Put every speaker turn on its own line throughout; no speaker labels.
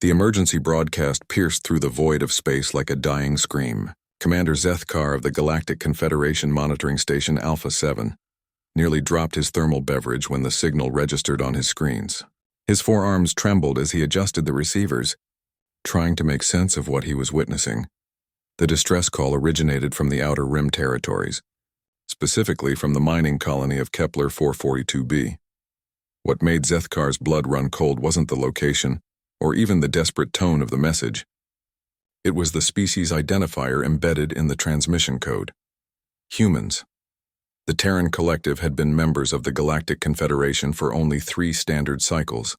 The emergency broadcast pierced through the void of space like a dying scream. Commander Zethkar of the Galactic Confederation Monitoring Station Alpha 7 nearly dropped his thermal beverage when the signal registered on his screens. His forearms trembled as he adjusted the receivers, trying to make sense of what he was witnessing. The distress call originated from the Outer Rim territories, specifically from the mining colony of Kepler 442b. What made Zethkar's blood run cold wasn't the location, or even the desperate tone of the message. It was the species identifier embedded in the transmission code. Humans. The Terran Collective had been members of the Galactic Confederation for only 3 standard cycles,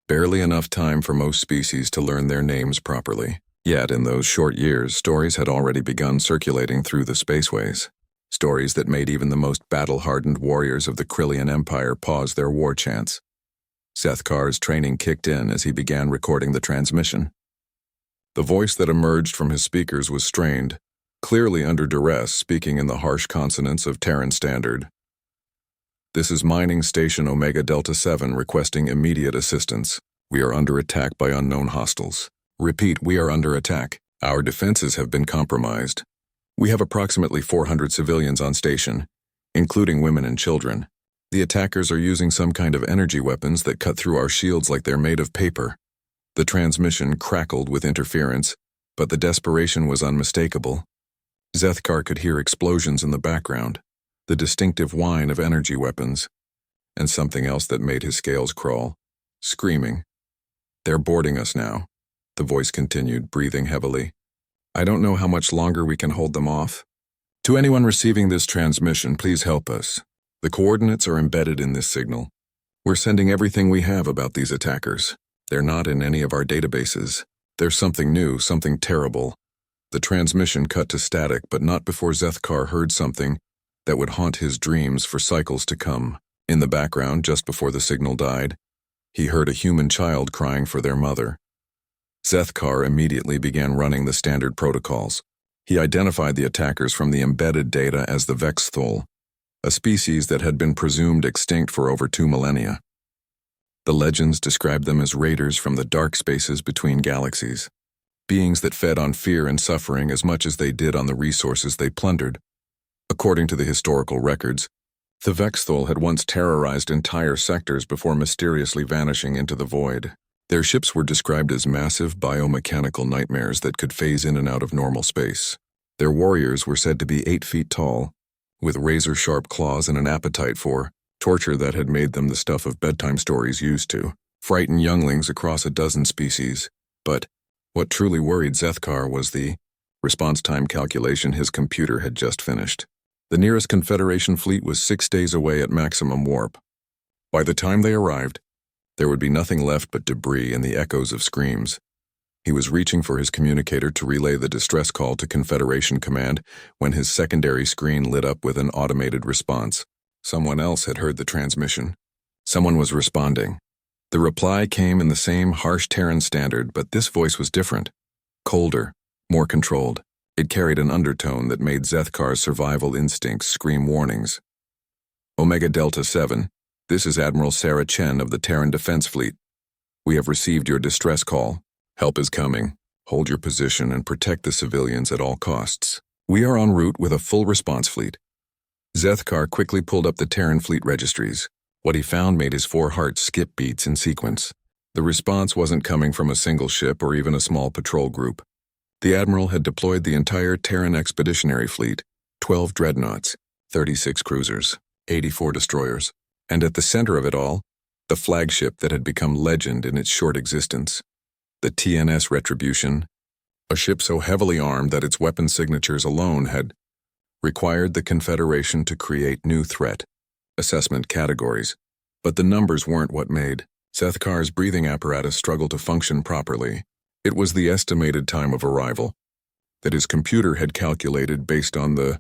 barely enough time for most species to learn their names properly. Yet in those short years, stories had already begun circulating through the spaceways. Stories that made even the most battle-hardened warriors of the Krillian Empire pause their war chants. Zethkar's training kicked in as he began recording the transmission. The voice that emerged from his speakers was strained, clearly under duress, speaking in the harsh consonants of Terran Standard. "This is Mining Station Omega Delta 7 requesting immediate assistance. We are under attack by unknown hostiles. Repeat, we are under attack. Our defenses have been compromised. We have approximately 400 civilians on station, including women and children. The attackers are using some kind of energy weapons that cut through our shields like they're made of paper." The transmission crackled with interference, but the desperation was unmistakable. Zethkar could hear explosions in the background, the distinctive whine of energy weapons, and something else that made his scales crawl: screaming. "They're boarding us now," the voice continued, breathing heavily. "I don't know how much longer we can hold them off. To anyone receiving this transmission, please help us. The coordinates are embedded in this signal. We're sending everything we have about these attackers. They're not in any of our databases. There's something new, something terrible." The transmission cut to static, but not before Zethkar heard something that would haunt his dreams for cycles to come. In the background, just before the signal died, he heard a human child crying for their mother. Zethkar immediately began running the standard protocols. He identified the attackers from the embedded data as the Vexthol, a species that had been presumed extinct for over 2 millennia. The legends described them as raiders from the dark spaces between galaxies, beings that fed on fear and suffering as much as they did on the resources they plundered. According to the historical records, the Vexthol had once terrorized entire sectors before mysteriously vanishing into the void. Their ships were described as massive biomechanical nightmares that could phase in and out of normal space. Their warriors were said to be 8 feet tall, with razor-sharp claws and an appetite for torture that had made them the stuff of bedtime stories used to frighten younglings across a dozen species. But what truly worried Zethkar was the response time calculation his computer had just finished. The nearest Confederation fleet was 6 days away at maximum warp. By the time they arrived, there would be nothing left but debris and the echoes of screams. He was reaching for his communicator to relay the distress call to Confederation Command when his secondary screen lit up with an automated response. Someone else had heard the transmission. Someone was responding. The reply came in the same harsh Terran standard, but this voice was different. Colder, more controlled. It carried an undertone that made Zethkar's survival instincts scream warnings. "Omega Delta 7, this is Admiral Sarah Chen of the Terran Defense Fleet. We have received your distress call. Help is coming. Hold your position and protect the civilians at all costs. We are en route with a full response fleet." Zethkar quickly pulled up the Terran fleet registries. What he found made his 4 hearts skip beats in sequence. The response wasn't coming from a single ship or even a small patrol group. The Admiral had deployed the entire Terran Expeditionary Fleet, 12 dreadnoughts, 36 cruisers, 84 destroyers, and at the center of it all, the flagship that had become legend in its short existence, the TNS Retribution, a ship so heavily armed that its weapon signatures alone had required the Confederation to create new threat assessment categories. But the numbers weren't what made Zethkar's breathing apparatus struggle to function properly. It was the estimated time of arrival that his computer had calculated based on the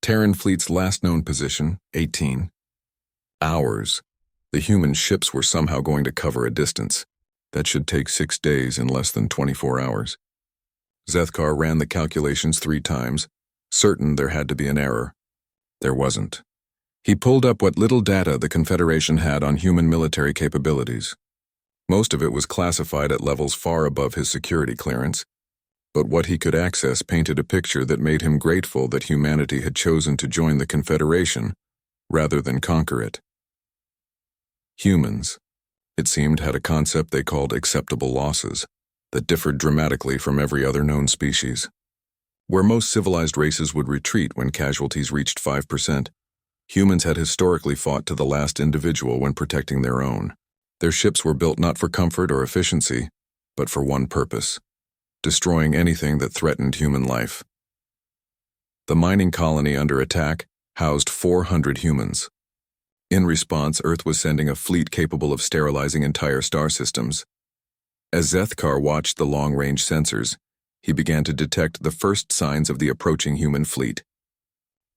Terran fleet's last known position, 18 hours. The human ships were somehow going to cover a distance that should take 6 days in less than 24 hours. Zethkar ran the calculations 3 times, certain there had to be an error. There wasn't. He pulled up what little data the Confederation had on human military capabilities. Most of it was classified at levels far above his security clearance, but what he could access painted a picture that made him grateful that humanity had chosen to join the Confederation rather than conquer it. Humans, it seemed, had a concept they called acceptable losses that differed dramatically from every other known species. Where most civilized races would retreat when casualties reached 5%, humans had historically fought to the last individual when protecting their own. Their ships were built not for comfort or efficiency, but for one purpose: destroying anything that threatened human life. The mining colony under attack housed 400 humans. In response, Earth was sending a fleet capable of sterilizing entire star systems. As Zethkar watched the long-range sensors, he began to detect the first signs of the approaching human fleet.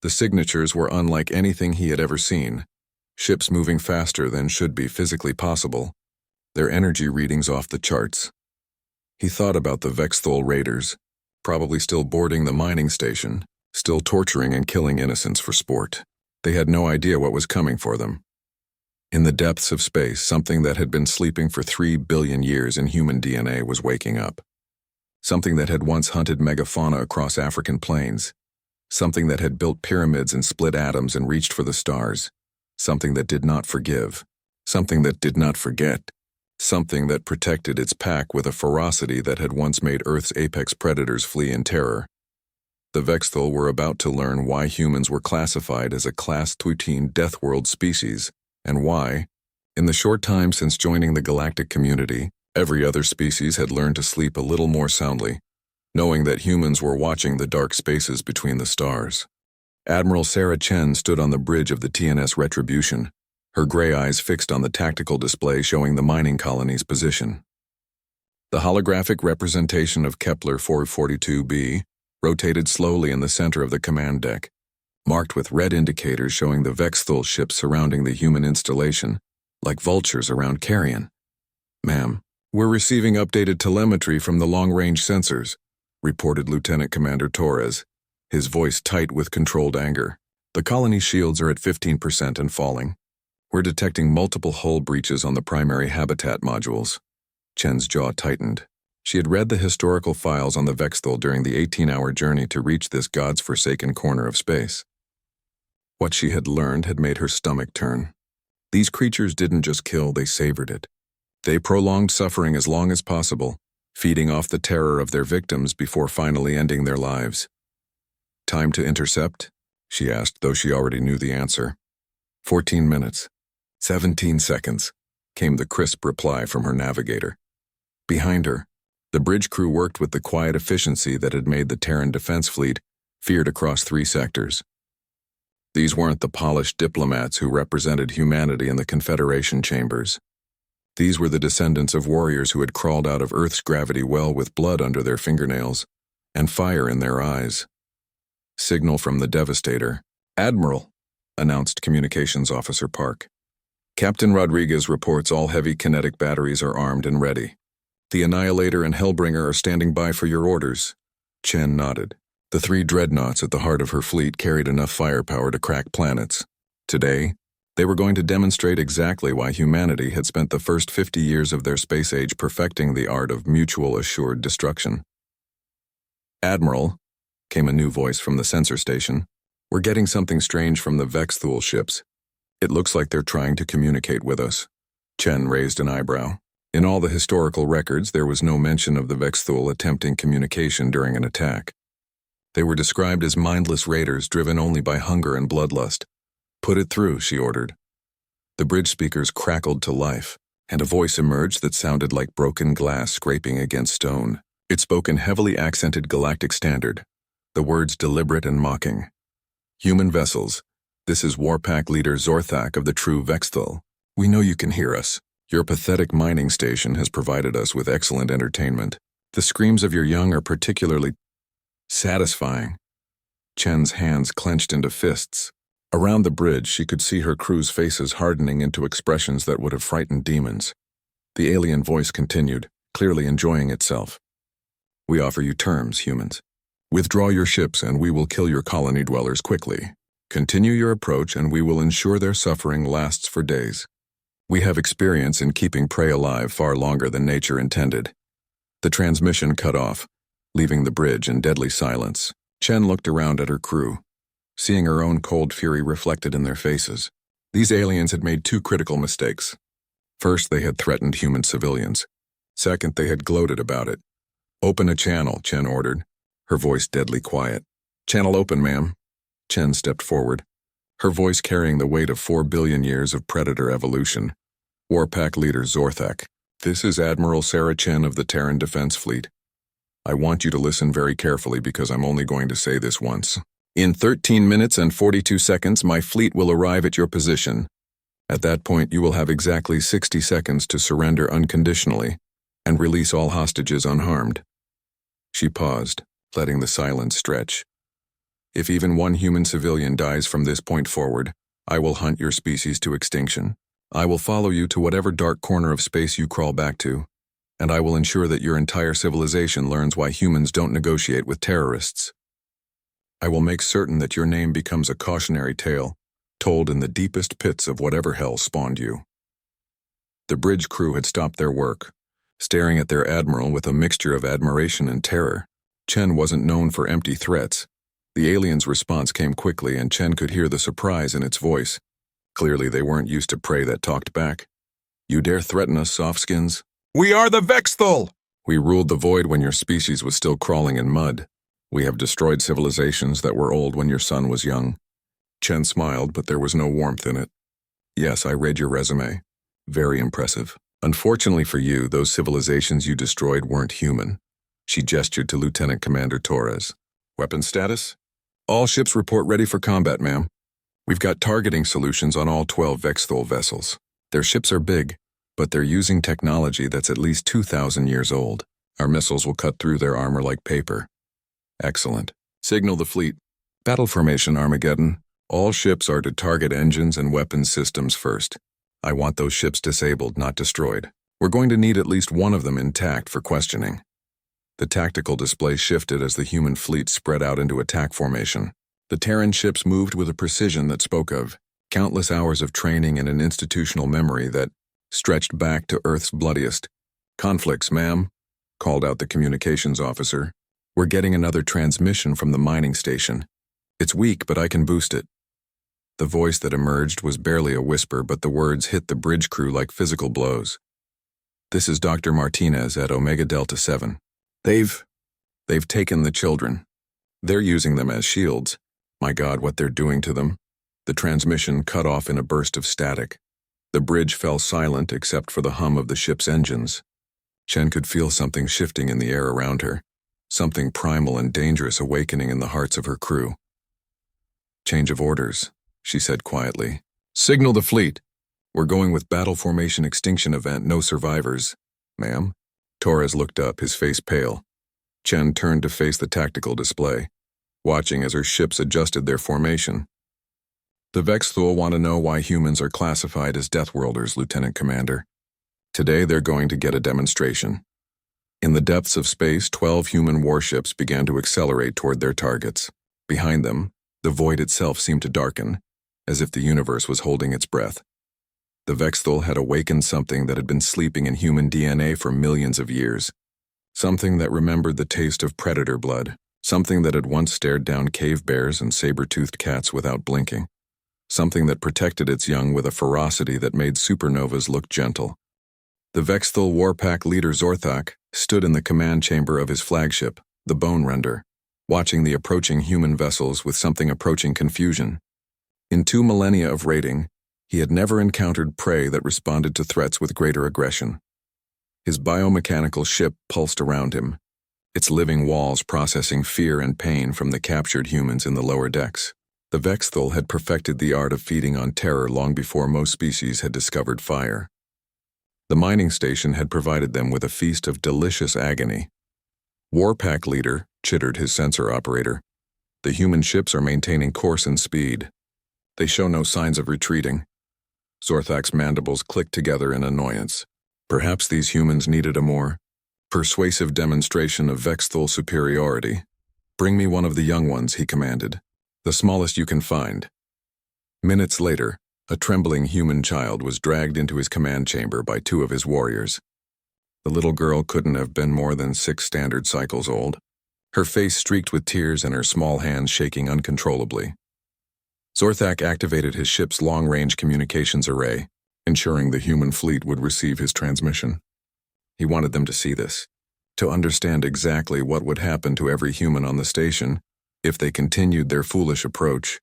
The signatures were unlike anything he had ever seen, ships moving faster than should be physically possible, their energy readings off the charts. He thought about the Vexthol raiders, probably still boarding the mining station, still torturing and killing innocents for sport. They had no idea what was coming for them. In the depths of space, something that had been sleeping for 3 billion years in human DNA was waking up. Something that had once hunted megafauna across African plains. Something that had built pyramids and split atoms and reached for the stars. Something that did not forgive. Something that did not forget. Something that protected its pack with a ferocity that had once made Earth's apex predators flee in terror. The Vexthol were about to learn why humans were classified as a Class 13 Deathworld species, and why, in the short time since joining the galactic community, every other species had learned to sleep a little more soundly, knowing that humans were watching the dark spaces between the stars. Admiral Sarah Chen stood on the bridge of the TNS Retribution, her gray eyes fixed on the tactical display showing the mining colony's position. The holographic representation of Kepler 442b rotated slowly in the center of the command deck, marked with red indicators showing the Vexthol ships surrounding the human installation, like vultures around carrion. "Ma'am, we're receiving updated telemetry from the long-range sensors," reported Lieutenant Commander Torres, his voice tight with controlled anger. "The colony's shields are at 15% and falling. We're detecting multiple hull breaches on the primary habitat modules." Chen's jaw tightened. She had read the historical files on the Vexthol during the 18-hour journey to reach this God's-forsaken corner of space. What she had learned had made her stomach turn. These creatures didn't just kill, they savored it. They prolonged suffering as long as possible, feeding off the terror of their victims before finally ending their lives. "Time to intercept?" she asked, though she already knew the answer. 14 minutes. 17 seconds, came the crisp reply from her navigator. Behind her, the bridge crew worked with the quiet efficiency that had made the Terran Defense Fleet feared across 3 sectors. These weren't the polished diplomats who represented humanity in the Confederation chambers. These were the descendants of warriors who had crawled out of Earth's gravity well with blood under their fingernails and fire in their eyes. Signal from the Devastator. "Admiral," announced Communications Officer Park. "Captain Rodriguez reports all heavy kinetic batteries are armed and ready. The Annihilator and Hellbringer are standing by for your orders." Chen nodded. The 3 dreadnoughts at the heart of her fleet carried enough firepower to crack planets. Today, they were going to demonstrate exactly why humanity had spent the first 50 years of their space age perfecting the art of mutual assured destruction. "Admiral," came a new voice from the sensor station, "we're getting something strange from the Vexthol ships. It looks like they're trying to communicate with us." Chen raised an eyebrow. In all the historical records, there was no mention of the Vexthol attempting communication during an attack. They were described as mindless raiders driven only by hunger and bloodlust. "Put it through," she ordered. The bridge speakers crackled to life, and a voice emerged that sounded like broken glass scraping against stone. It spoke in heavily accented galactic standard, the words deliberate and mocking. "Human vessels, this is Warpack Leader Zorthak of the True Vexthol. We know you can hear us. Your pathetic mining station has provided us with excellent entertainment. The screams of your young are particularly satisfying." Chen's hands clenched into fists. Around the bridge, she could see her crew's faces hardening into expressions that would have frightened demons. The alien voice continued, clearly enjoying itself. "We offer you terms, humans. Withdraw your ships and we will kill your colony dwellers quickly. Continue your approach and we will ensure their suffering lasts for days. We have experience in keeping prey alive far longer than nature intended. The transmission cut off, leaving the bridge in deadly silence. Chen looked around at her crew, seeing her own cold fury reflected in their faces. These aliens had made two critical mistakes. First, they had threatened human civilians. Second, they had gloated about it. "Open a channel," Chen ordered, her voice deadly quiet. "Channel open, ma'am." Chen stepped forward, her voice carrying the weight of 4 billion years of predator evolution. Warpack leader Zorthak, "This is Admiral Sarah Chen of the Terran Defense Fleet. I want you to listen very carefully because I'm only going to say this once. In 13 minutes and 42 seconds, my fleet will arrive at your position. At that point, you will have exactly 60 seconds to surrender unconditionally and release all hostages unharmed." She paused, letting the silence stretch. "If even one human civilian dies from this point forward, I will hunt your species to extinction. I will follow you to whatever dark corner of space you crawl back to, and I will ensure that your entire civilization learns why humans don't negotiate with terrorists. I will make certain that your name becomes a cautionary tale, told in the deepest pits of whatever hell spawned you." The bridge crew had stopped their work, staring at their admiral with a mixture of admiration and terror. Chen wasn't known for empty threats. The alien's response came quickly, and Chen could hear the surprise in its voice. Clearly, they weren't used to prey that talked back. "You dare threaten us, softskins? We are the Vexthul! We ruled the void when your species was still crawling in mud. We have destroyed civilizations that were old when your son was young." Chen smiled, but there was no warmth in it. "Yes, I read your resume. Very impressive. Unfortunately for you, those civilizations you destroyed weren't human." She gestured to Lieutenant Commander Torres. "Weapon status? All ships report ready for combat, ma'am. We've got targeting solutions on all 12 Vexthul vessels. Their ships are big, but they're using technology that's at least 2,000 years old. Our missiles will cut through their armor like paper." "Excellent. Signal the fleet. Battle formation, Armageddon. All ships are to target engines and weapons systems first. I want those ships disabled, not destroyed. We're going to need at least one of them intact for questioning." The tactical display shifted as the human fleet spread out into attack formation. The Terran ships moved with a precision that spoke of countless hours of training and an institutional memory that stretched back to Earth's bloodiest. "Conflicts, ma'am," called out the communications officer. "We're getting another transmission from the mining station. It's weak, but I can boost it." The voice that emerged was barely a whisper, but the words hit the bridge crew like physical blows. "This is Dr. Martinez at Omega Delta 7. They've taken the children. They're using them as shields. My God, what they're doing to them." The transmission cut off in a burst of static. The bridge fell silent except for the hum of the ship's engines. Chen could feel something shifting in the air around her, something primal and dangerous awakening in the hearts of her crew. "Change of orders," she said quietly. "Signal the fleet. We're going with battle formation extinction event, no survivors." "Ma'am?" Torres looked up, his face pale. Chen turned to face the tactical display, watching as her ships adjusted their formation. "The Vexthul want to know why humans are classified as Deathworlders, Lieutenant Commander. Today they're going to get a demonstration." In the depths of space, 12 human warships began to accelerate toward their targets. Behind them, the void itself seemed to darken, as if the universe was holding its breath. The Vexthul had awakened something that had been sleeping in human DNA for millions of years. Something that remembered the taste of predator blood. Something that had once stared down cave bears and saber-toothed cats without blinking. Something that protected its young with a ferocity that made supernovas look gentle. The Vexthul Warpack leader Zorthak stood in the command chamber of his flagship, the Bone Render, watching the approaching human vessels with something approaching confusion. In 2 millennia of raiding, he had never encountered prey that responded to threats with greater aggression. His biomechanical ship pulsed around him, its living walls processing fear and pain from the captured humans in the lower decks. The Vexthul had perfected the art of feeding on terror long before most species had discovered fire. The mining station had provided them with a feast of delicious agony. Warpack leader chittered his sensor operator. "The human ships are maintaining course and speed. They show no signs of retreating." Zorthak's mandibles clicked together in annoyance. Perhaps these humans needed a more persuasive demonstration of Vexthul superiority. "Bring me one of the young ones," he commanded. "The smallest you can find." Minutes later, A trembling human child was dragged into his command chamber by two of his warriors. The little girl couldn't have been more than 6 standard cycles old, her face streaked with tears and her small hands shaking uncontrollably. Zorthak activated his ship's long-range communications array, ensuring the human fleet would receive his transmission. He wanted them to see this, to understand exactly what would happen to every human on the station if they continued their foolish approach.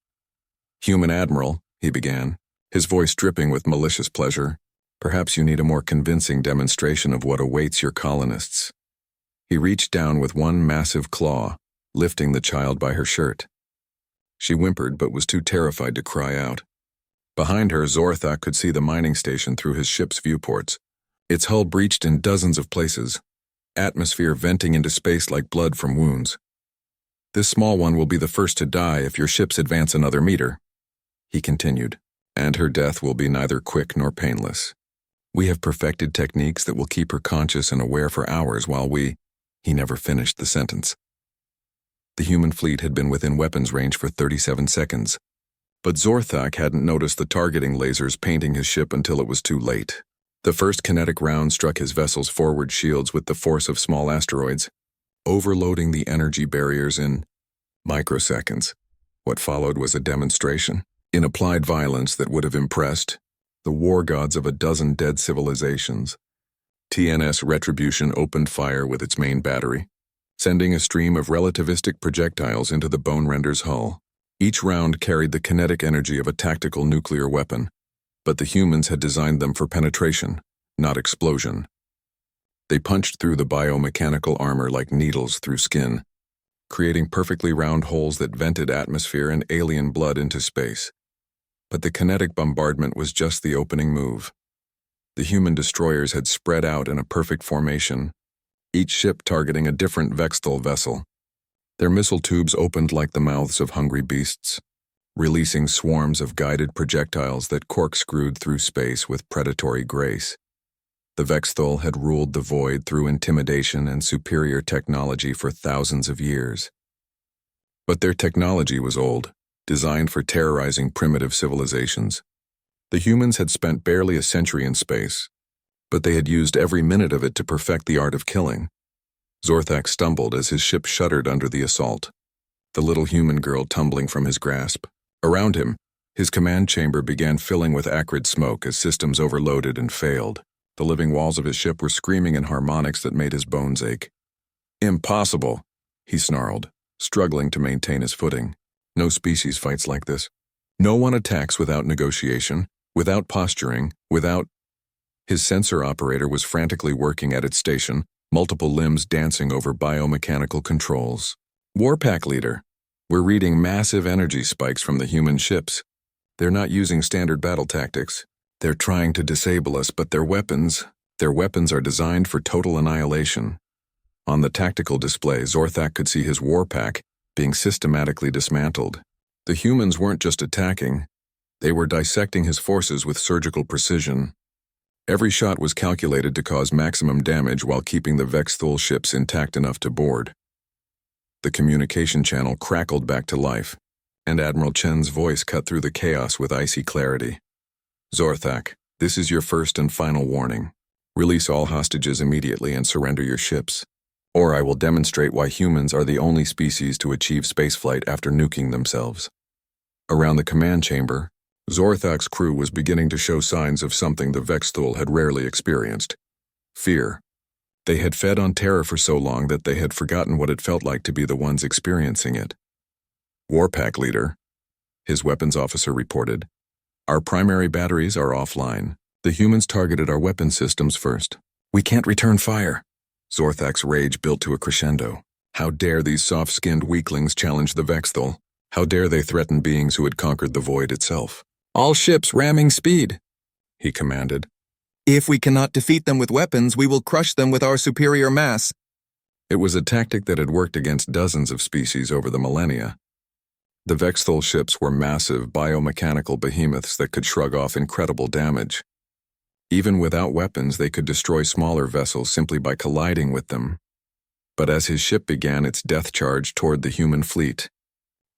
"Human Admiral," he began, his voice dripping with malicious pleasure, "perhaps you need a more convincing demonstration of what awaits your colonists." He reached down with one massive claw, lifting the child by her shirt. She whimpered but was too terrified to cry out. Behind her, Zorthak could see the mining station through his ship's viewports, its hull breached in dozens of places, atmosphere venting into space like blood from wounds. "This small one will be the first to die if your ships advance another meter," he continued, "and her death will be neither quick nor painless. We have perfected techniques that will keep her conscious and aware for hours while we—" He never finished the sentence. The human fleet had been within weapons range for 37 seconds, but Zorthak hadn't noticed the targeting lasers painting his ship until it was too late. The first kinetic round struck his vessel's forward shields with the force of small asteroids, overloading the energy barriers in microseconds. What followed was a demonstration in applied violence that would have impressed the war gods of a dozen dead civilizations. TNS Retribution opened fire with its main battery, sending a stream of relativistic projectiles into the Bone Render's hull. Each round carried the kinetic energy of a tactical nuclear weapon, but the humans had designed them for penetration, not explosion. They punched through the biomechanical armor like needles through skin, creating perfectly round holes that vented atmosphere and alien blood into space. But the kinetic bombardment was just the opening move. The human destroyers had spread out in a perfect formation, each ship targeting a different Vexthal vessel. Their missile tubes opened like the mouths of hungry beasts, releasing swarms of guided projectiles that corkscrewed through space with predatory grace. The Vexthal had ruled the void through intimidation and superior technology for thousands of years. But their technology was old, designed for terrorizing primitive civilizations. The humans had spent barely a century in space, but they had used every minute of it to perfect the art of killing. Zorthak stumbled as his ship shuddered under the assault, the little human girl tumbling from his grasp. Around him, his command chamber began filling with acrid smoke as systems overloaded and failed. The living walls of his ship were screaming in harmonics that made his bones ache. "Impossible," he snarled, struggling to maintain his footing. "No species fights like this. No one attacks without negotiation, without posturing, without—" His sensor operator was frantically working at its station, multiple limbs dancing over biomechanical controls. "Warpack leader, we're reading massive energy spikes from the human ships. They're not using standard battle tactics. They're trying to disable us, but their weapons are designed for total annihilation." On the tactical display, Zorthak could see his warpack being systematically dismantled. The humans weren't just attacking, they were dissecting his forces with surgical precision. Every shot was calculated to cause maximum damage while keeping the Vexthal ships intact enough to board. The communication channel crackled back to life, and Admiral Chen's voice cut through the chaos with icy clarity. "Zorthak, this is your first and final warning. Release all hostages immediately and surrender your ships, or I will demonstrate why humans are the only species to achieve spaceflight after nuking themselves." Around the command chamber, Zorthak's crew was beginning to show signs of something the Vexthal had rarely experienced: fear. They had fed on terror for so long that they had forgotten what it felt like to be the ones experiencing it. "Warpack leader," his weapons officer reported, "our primary batteries are offline. The humans targeted our weapon systems first. We can't return fire." Zorthak's rage built to a crescendo. How dare these soft-skinned weaklings challenge the Vexthal? How dare they threaten beings who had conquered the void itself? "All ships ramming speed," he commanded. "If we cannot defeat them with weapons, we will crush them with our superior mass." It was a tactic that had worked against dozens of species over the millennia. The Vexthal ships were massive biomechanical behemoths that could shrug off incredible damage. Even without weapons, they could destroy smaller vessels simply by colliding with them. But as his ship began its death charge toward the human fleet,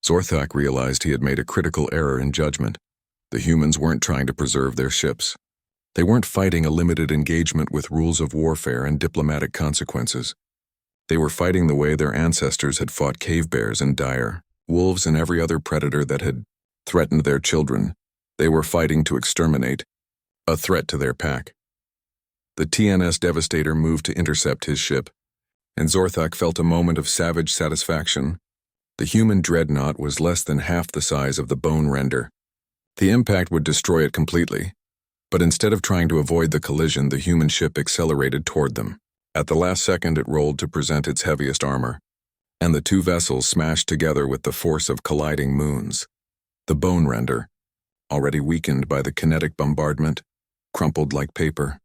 Zorthak realized he had made a critical error in judgment. The humans weren't trying to preserve their ships. They weren't fighting a limited engagement with rules of warfare and diplomatic consequences. They were fighting the way their ancestors had fought cave bears and dire, wolves and every other predator that had threatened their children. They were fighting to exterminate, a threat to their pack. The TNS Devastator moved to intercept his ship, and Zorthak felt a moment of savage satisfaction. The human dreadnought was less than half the size of the Bone Render. The impact would destroy it completely, but instead of trying to avoid the collision, the human ship accelerated toward them. At the last second, it rolled to present its heaviest armor, and the two vessels smashed together with the force of colliding moons. The Bone Render, already weakened by the kinetic bombardment, crumpled like paper.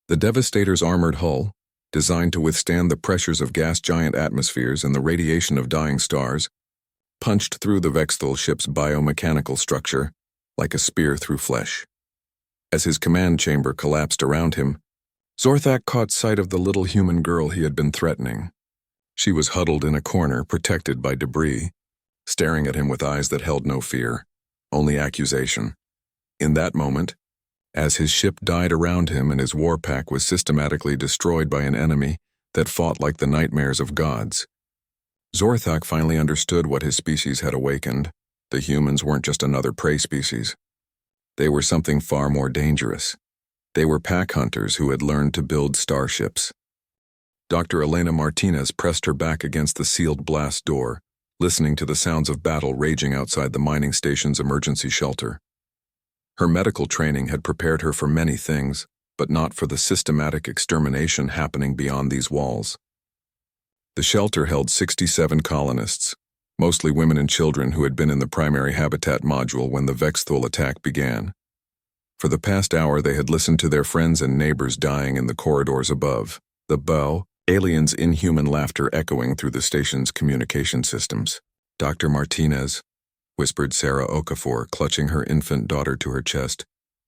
The Devastator's armored hull, designed to withstand the pressures of gas giant atmospheres and the radiation of dying stars, punched through the Vexthul ship's biomechanical structure like a spear through flesh. As his command chamber collapsed around him, Zorthak caught sight of the little human girl he had been threatening. She was huddled in a corner, protected by debris, staring at him with eyes that held no fear, only accusation. In that moment, as his ship died around him and his war pack was systematically destroyed by an enemy that fought like the nightmares of gods, Zorthak finally understood what his species had awakened. The humans weren't just another prey species. They were something far more dangerous. They were pack hunters who had learned to build starships. Dr. Elena Martinez pressed her back against the sealed blast door, listening to the sounds of battle raging outside the mining station's emergency shelter. Her medical training had prepared her for many things, but not for the systematic extermination happening beyond these walls. The shelter held 67 colonists, mostly women and children who had been in the primary habitat module when the Vexthul attack began. For the past hour, they had listened to their friends and neighbors dying in the corridors above, the bow, aliens' inhuman laughter echoing through the station's communication systems. Dr. Martinez, whispered Sarah Okafor, clutching her infant daughter to her chest.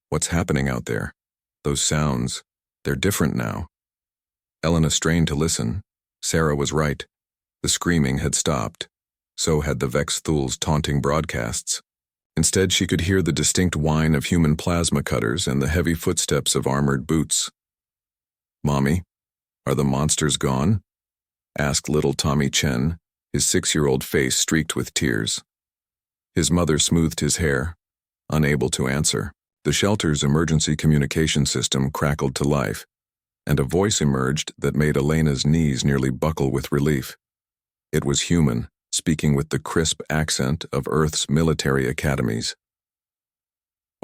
What's happening out there? Those sounds, they're different now. Elena strained to listen. Sarah was right. The screaming had stopped. So had the Vexthul's taunting broadcasts. Instead, she could hear the distinct whine of human plasma cutters and the heavy footsteps of armored boots. "Mommy, are the monsters gone?" asked little Tommy Chen, his 6-year-old face streaked with tears. His mother smoothed his hair, unable to answer. The shelter's emergency communication system crackled to life, and a voice emerged that made Elena's knees nearly buckle with relief. It was human, speaking with the crisp accent of Earth's military academies.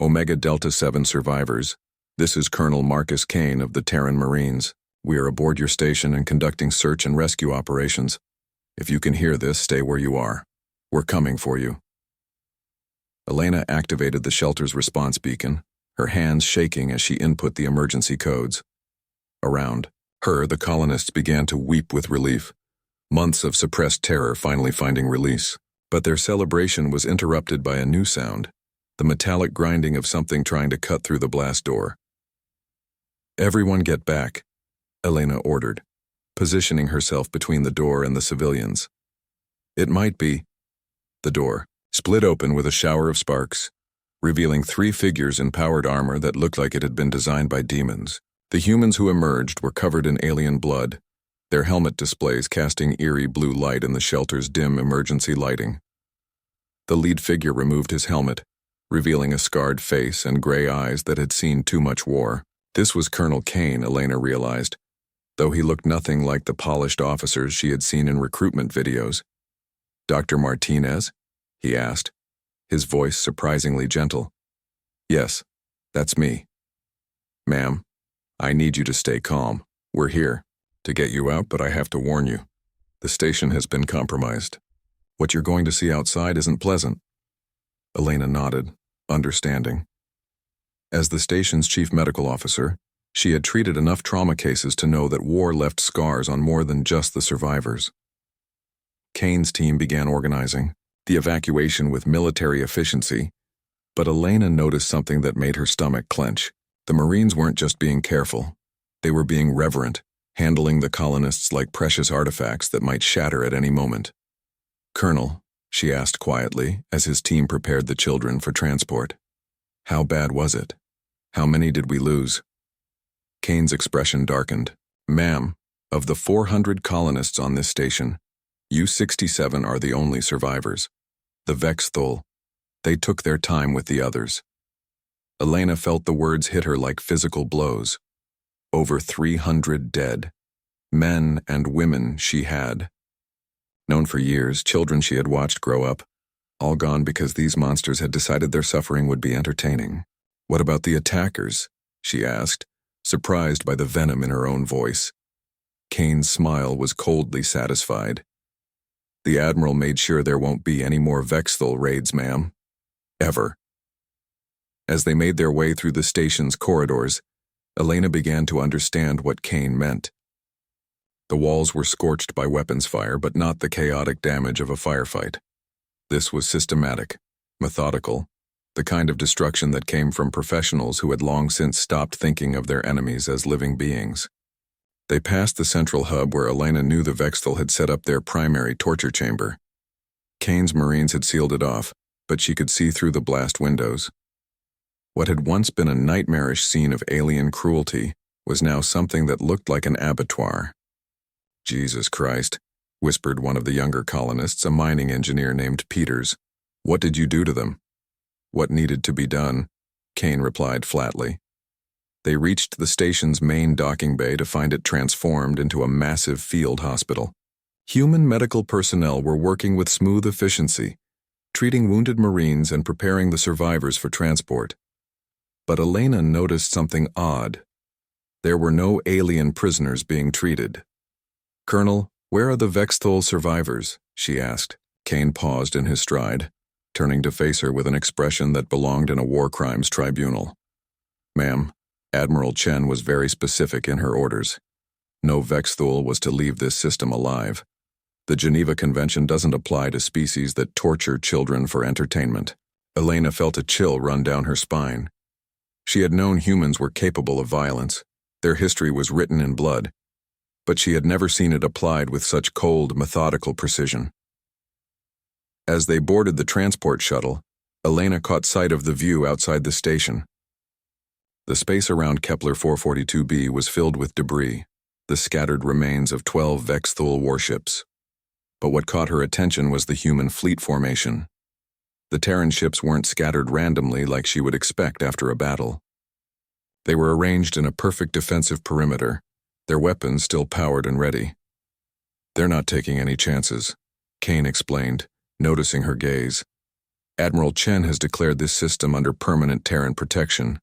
"Omega Delta 7 survivors, this is Colonel Marcus Kane of the Terran Marines. We are aboard your station and conducting search and rescue operations. If you can hear this, stay where you are. We're coming for you." Elena activated the shelter's response beacon, her hands shaking as she input the emergency codes. Around her, the colonists began to weep with relief. Months of suppressed terror finally finding release. But their celebration was interrupted by a new sound, the metallic grinding of something trying to cut through the blast door. "Everyone get back," Elena ordered, positioning herself between the door and the civilians. It might be. The door split open with a shower of sparks, revealing 3 figures in powered armor that looked like it had been designed by demons. The humans who emerged were covered in alien blood, their helmet displays casting eerie blue light in the shelter's dim emergency lighting. The lead figure removed his helmet, revealing a scarred face and gray eyes that had seen too much war. This was Colonel Kane, Elena realized, though he looked nothing like the polished officers she had seen in recruitment videos. "Dr. Martinez?" he asked, his voice surprisingly gentle. "Yes, that's me." "Ma'am, I need you to stay calm. We're here to get you out, but I have to warn you. The station has been compromised. What you're going to see outside isn't pleasant." Elena nodded, understanding. As the station's chief medical officer, she had treated enough trauma cases to know that war left scars on more than just the survivors. Kane's team began organizing the evacuation with military efficiency, but Elena noticed something that made her stomach clench. The Marines weren't just being careful. They were being reverent, handling the colonists like precious artifacts that might shatter at any moment. "Colonel," she asked quietly as his team prepared the children for transport, How bad was it? How many did we lose? Kane's expression darkened. Ma'am, of the 400 colonists on this station, you 67 are the only survivors. The Vexthul. They took their time with the others. Elena felt the words hit her like physical blows. Over 300 dead. Men and women she had. Known for years, children she had watched grow up, all gone because these monsters had decided their suffering would be entertaining. What about the attackers? She asked, surprised by the venom in her own voice. Kane's smile was coldly satisfied. The Admiral made sure there won't be any more Vexthul raids, ma'am. Ever. As they made their way through the station's corridors, Elena began to understand what Kane meant. The walls were scorched by weapons fire, but not the chaotic damage of a firefight. This was systematic, methodical, the kind of destruction that came from professionals who had long since stopped thinking of their enemies as living beings. They passed the central hub where Elena knew the Vexthul had set up their primary torture chamber. Kane's Marines had sealed it off, but she could see through the blast windows. What had once been a nightmarish scene of alien cruelty was now something that looked like an abattoir. Jesus Christ, whispered one of the younger colonists, a mining engineer named Peters. What did you do to them? What needed to be done? Kane replied flatly. They reached the station's main docking bay to find it transformed into a massive field hospital. Human medical personnel were working with smooth efficiency, treating wounded Marines and preparing the survivors for transport. But Elena noticed something odd. There were no alien prisoners being treated. Colonel, where are the Vexthul survivors? She asked. Kane paused in his stride, turning to face her with an expression that belonged in a war crimes tribunal. Ma'am, Admiral Chen was very specific in her orders. No Vexthul was to leave this system alive. The Geneva Convention doesn't apply to species that torture children for entertainment. Elena felt a chill run down her spine. She had known humans were capable of violence. Their history was written in blood. But she had never seen it applied with such cold, methodical precision. As they boarded the transport shuttle, Elena caught sight of the view outside the station. The space around Kepler 442b was filled with debris, the scattered remains of 12 Vexthul warships. But what caught her attention was the human fleet formation. The Terran ships weren't scattered randomly like she would expect after a battle. They were arranged in a perfect defensive perimeter, their weapons still powered and ready. They're not taking any chances, Kane explained, noticing her gaze. Admiral Chen has declared this system under permanent Terran protection.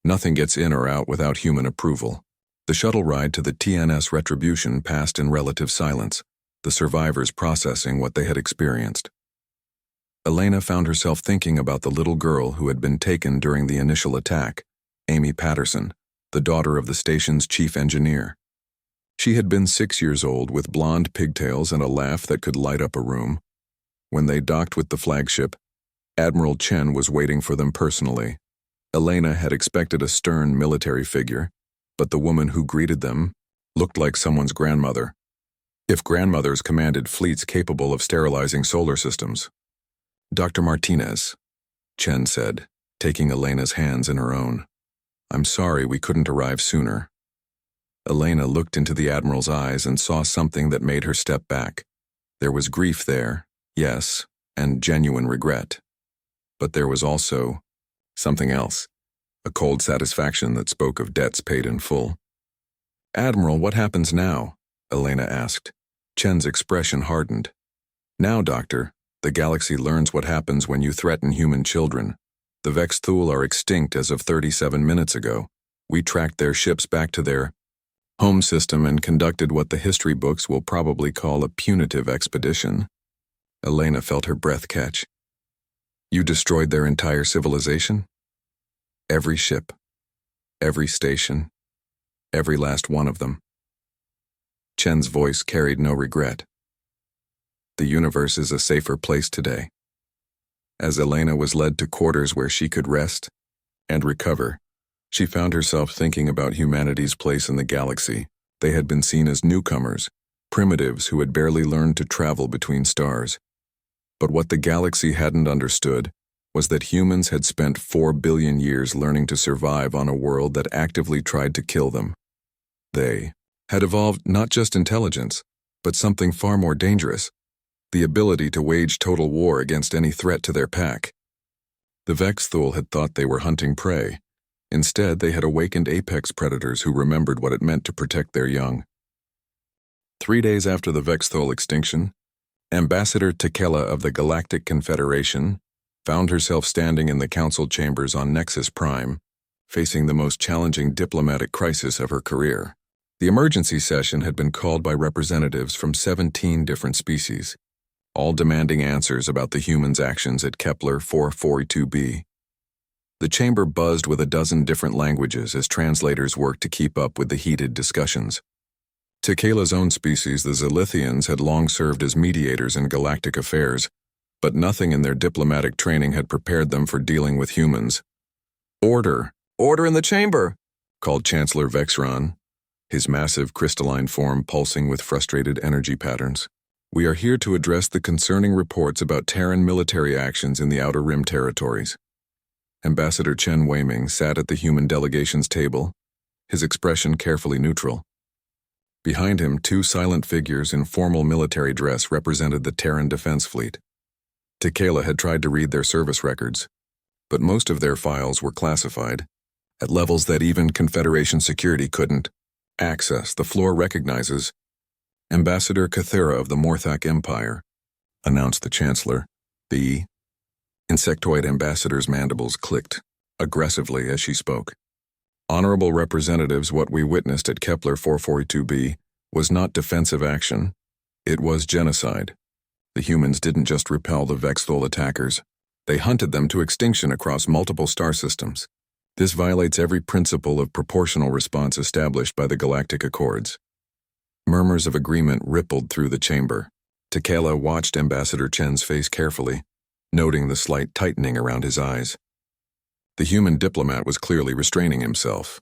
Nothing gets in or out without human approval. The shuttle ride to the TNS Retribution passed in relative silence, the survivors processing what they had experienced. Elena found herself thinking about the little girl who had been taken during the initial attack, Amy Patterson, the daughter of the station's chief engineer. She had been 6 years old with blonde pigtails and a laugh that could light up a room. When they docked with the flagship, Admiral Chen was waiting for them personally. Elena had expected a stern military figure, but the woman who greeted them looked like someone's grandmother. If grandmothers commanded fleets capable of sterilizing solar systems. Dr. Martinez, Chen said, taking Elena's hands in her own. I'm sorry we couldn't arrive sooner. Elena looked into the Admiral's eyes and saw something that made her step back. There was grief there, yes, and genuine regret. But there was also something else, a cold satisfaction that spoke of debts paid in full. Admiral, what happens now? Elena asked. Chen's expression hardened. Now, Doctor, the galaxy learns what happens when you threaten human children. The Vexthul are extinct as of 37 minutes ago. We tracked their ships back to their home system and conducted what the history books will probably call a punitive expedition. Elena felt her breath catch. You destroyed their entire civilization? Every ship, every station, every last one of them. Chen's voice carried no regret. The universe is a safer place today. As Elena was led to quarters where she could rest and recover, she found herself thinking about humanity's place in the galaxy. They had been seen as newcomers, primitives who had barely learned to travel between stars. But what the galaxy hadn't understood was that humans had spent 4 billion years learning to survive on a world that actively tried to kill them. They had evolved not just intelligence, but something far more dangerous: the ability to wage total war against any threat to their pack. The Vexthul had thought they were hunting prey. Instead, they had awakened apex predators who remembered what it meant to protect their young. 3 days after the Vexthul extinction, Ambassador Tekela of the Galactic Confederation found herself standing in the council chambers on Nexus Prime, facing the most challenging diplomatic crisis of her career. The emergency session had been called by representatives from 17 different species, all demanding answers about the humans' actions at Kepler 442b. The chamber buzzed with a dozen different languages as translators worked to keep up with the heated discussions. Tekela's own species, the Zilithians, had long served as mediators in galactic affairs, but nothing in their diplomatic training had prepared them for dealing with humans. "Order! Order in the chamber!" called Chancellor Vexron, his massive crystalline form pulsing with frustrated energy patterns. "We are here to address the concerning reports about Terran military actions in the Outer Rim territories." Ambassador Chen Weiming sat at the human delegation's table, his expression carefully neutral. Behind him, 2 silent figures in formal military dress represented the Terran Defense Fleet. Tekela had tried to read their service records, but most of their files were classified, at levels that even Confederation security couldn't access. "The floor recognizes Ambassador Cathera of the Morthak Empire," announced the Chancellor. The insectoid ambassador's mandibles clicked aggressively as she spoke. "Honorable representatives, what we witnessed at Kepler 442b was not defensive action. It was genocide. The humans didn't just repel the Vexthul attackers. They hunted them to extinction across multiple star systems. This violates every principle of proportional response established by the Galactic Accords." Murmurs of agreement rippled through the chamber. Tekela watched Ambassador Chen's face carefully, noting the slight tightening around his eyes. The human diplomat was clearly restraining himself.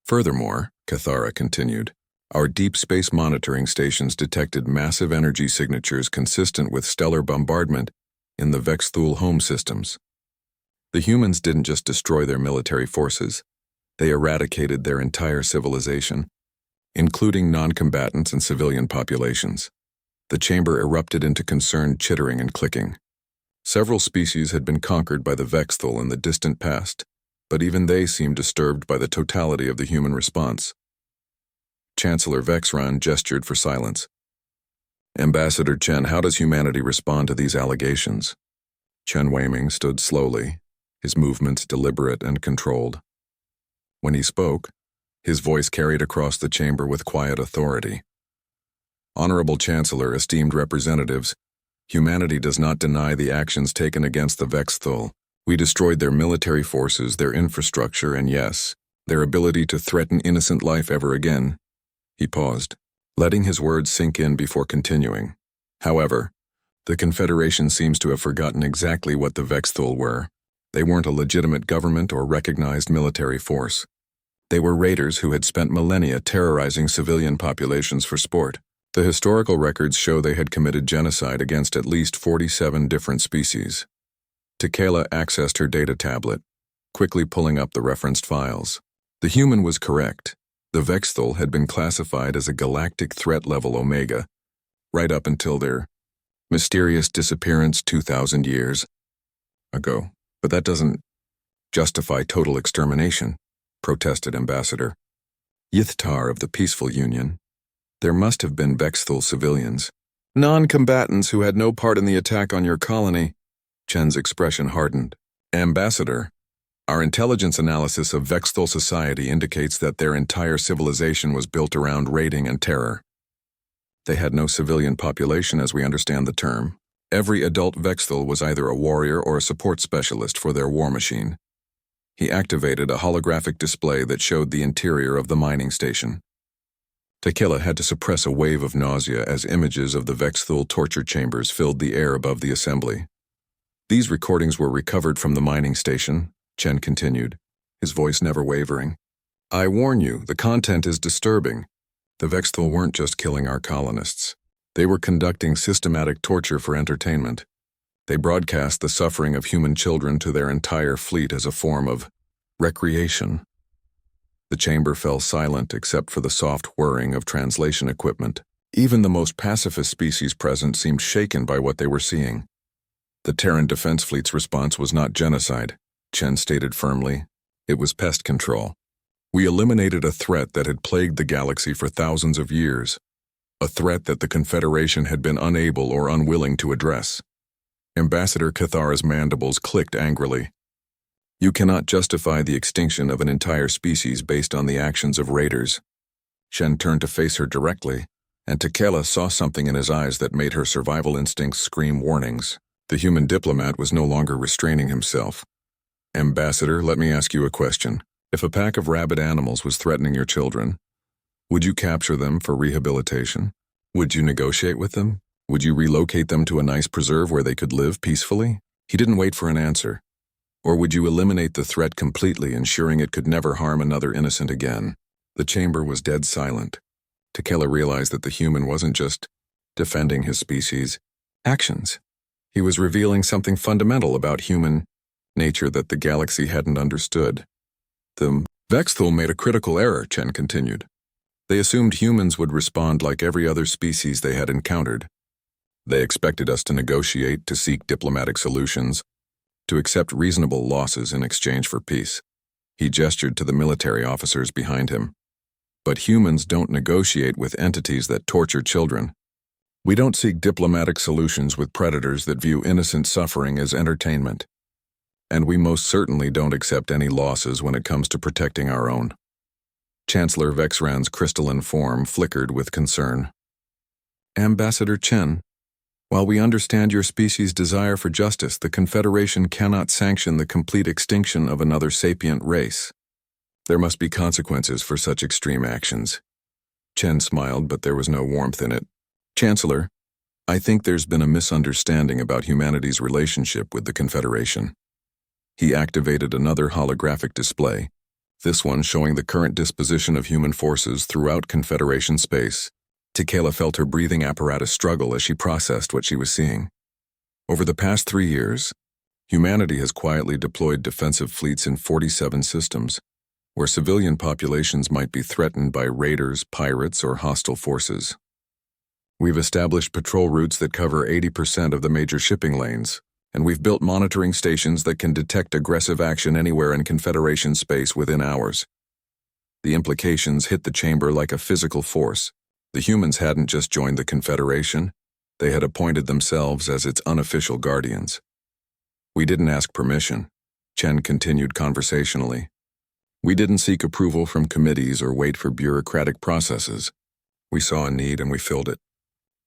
"Furthermore," Cathara continued, "our deep space monitoring stations detected massive energy signatures consistent with stellar bombardment in the Vexthul home systems. The humans didn't just destroy their military forces, they eradicated their entire civilization, including non-combatants and civilian populations." The chamber erupted into concerned chittering and clicking. Several species had been conquered by the Vexthul in the distant past, but even they seemed disturbed by the totality of the human response. Chancellor Vexron gestured for silence. "Ambassador Chen, how does humanity respond to these allegations?" Chen Weiming stood slowly, his movements deliberate and controlled. When he spoke, his voice carried across the chamber with quiet authority. "Honorable Chancellor, esteemed representatives, humanity does not deny the actions taken against the Vexthul. We destroyed their military forces, their infrastructure, and yes, their ability to threaten innocent life ever again." He paused, letting his words sink in before continuing. "However, the Confederation seems to have forgotten exactly what the Vexthul were. They weren't a legitimate government or recognized military force. They were raiders who had spent millennia terrorizing civilian populations for sport. The historical records show they had committed genocide against at least 47 different species." Tekela accessed her data tablet, quickly pulling up the referenced files. The human was correct. The Vexthul had been classified as a galactic threat level Omega, right up until their mysterious disappearance 2,000 years ago. "But that doesn't justify total extermination," protested Ambassador Yithtar of the Peaceful Union. "There must have been Vexthul civilians, non-combatants who had no part in the attack on your colony." Chen's expression hardened. "Ambassador, our intelligence analysis of Vexthul society indicates that their entire civilization was built around raiding and terror. They had no civilian population as we understand the term. Every adult Vexthul was either a warrior or a support specialist for their war machine." He activated a holographic display that showed the interior of the mining station. Tekela had to suppress a wave of nausea as images of the Vexthul torture chambers filled the air above the assembly. "These recordings were recovered from the mining station," Chen continued, his voice never wavering. "I warn you, the content is disturbing. The Vexthul weren't just killing our colonists. They were conducting systematic torture for entertainment. They broadcast the suffering of human children to their entire fleet as a form of recreation. The chamber fell silent except for the soft whirring of translation equipment. Even the most pacifist species present seemed shaken by what they were seeing. The Terran Defense Fleet's response was not genocide, Chen stated firmly. It was pest control. We eliminated a threat that had plagued the galaxy for thousands of years, a threat that the Confederation had been unable or unwilling to address. Ambassador Cathara's mandibles clicked angrily. You cannot justify the extinction of an entire species based on the actions of raiders. Shen turned to face her directly, and Tequila saw something in his eyes that made her survival instincts scream warnings. The human diplomat was no longer restraining himself. Ambassador, let me ask you a question. If a pack of rabid animals was threatening your children, would you capture them for rehabilitation? Would you negotiate with them? Would you relocate them to a nice preserve where they could live peacefully? He didn't wait for an answer. Or would you eliminate the threat completely, ensuring it could never harm another innocent again? The chamber was dead silent. Tequila realized that the human wasn't just defending his species' actions. He was revealing something fundamental about human nature that the galaxy hadn't understood. The Vexthul made a critical error, Chen continued. They assumed humans would respond like every other species they had encountered. They expected us to negotiate, to seek diplomatic solutions, to accept reasonable losses in exchange for peace. He gestured to the military officers behind him. But humans don't negotiate with entities that torture children. We don't seek diplomatic solutions with predators that view innocent suffering as entertainment. And we most certainly don't accept any losses when it comes to protecting our own. Chancellor Vexran's crystalline form flickered with concern. Ambassador Chen, while we understand your species' desire for justice, the Confederation cannot sanction the complete extinction of another sapient race. There must be consequences for such extreme actions. Chen smiled, but there was no warmth in it. Chancellor, I think there's been a misunderstanding about humanity's relationship with the Confederation. He activated another holographic display, this one showing the current disposition of human forces throughout Confederation space. Tequila felt her breathing apparatus struggle as she processed what she was seeing. Over the past 3 years, humanity has quietly deployed defensive fleets in 47 systems, where civilian populations might be threatened by raiders, pirates, or hostile forces. We've established patrol routes that cover 80% of the major shipping lanes, and we've built monitoring stations that can detect aggressive action anywhere in Confederation space within hours. The implications hit the chamber like a physical force. The humans hadn't just joined the Confederation, they had appointed themselves as its unofficial guardians. We didn't ask permission, Chen continued conversationally. We didn't seek approval from committees or wait for bureaucratic processes. We saw a need and we filled it.